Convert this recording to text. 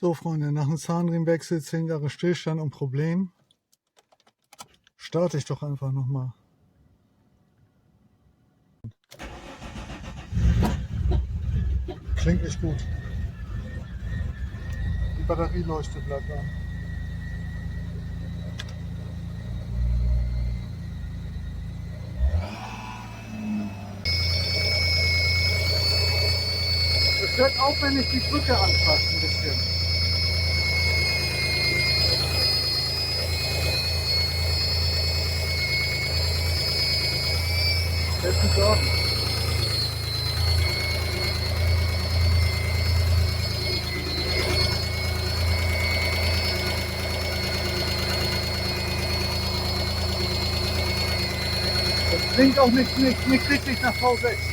So Freunde, nach dem Zahnriemenwechsel 10 Jahre Stillstand und Problem, starte ich doch einfach nochmal. Klingt nicht gut. Die Batterieleuchte bleibt an. Es hört auf, wenn ich die Brücke anfasse ein bisschen. Besten Sorgen. Das klingt auch nicht richtig nach V6.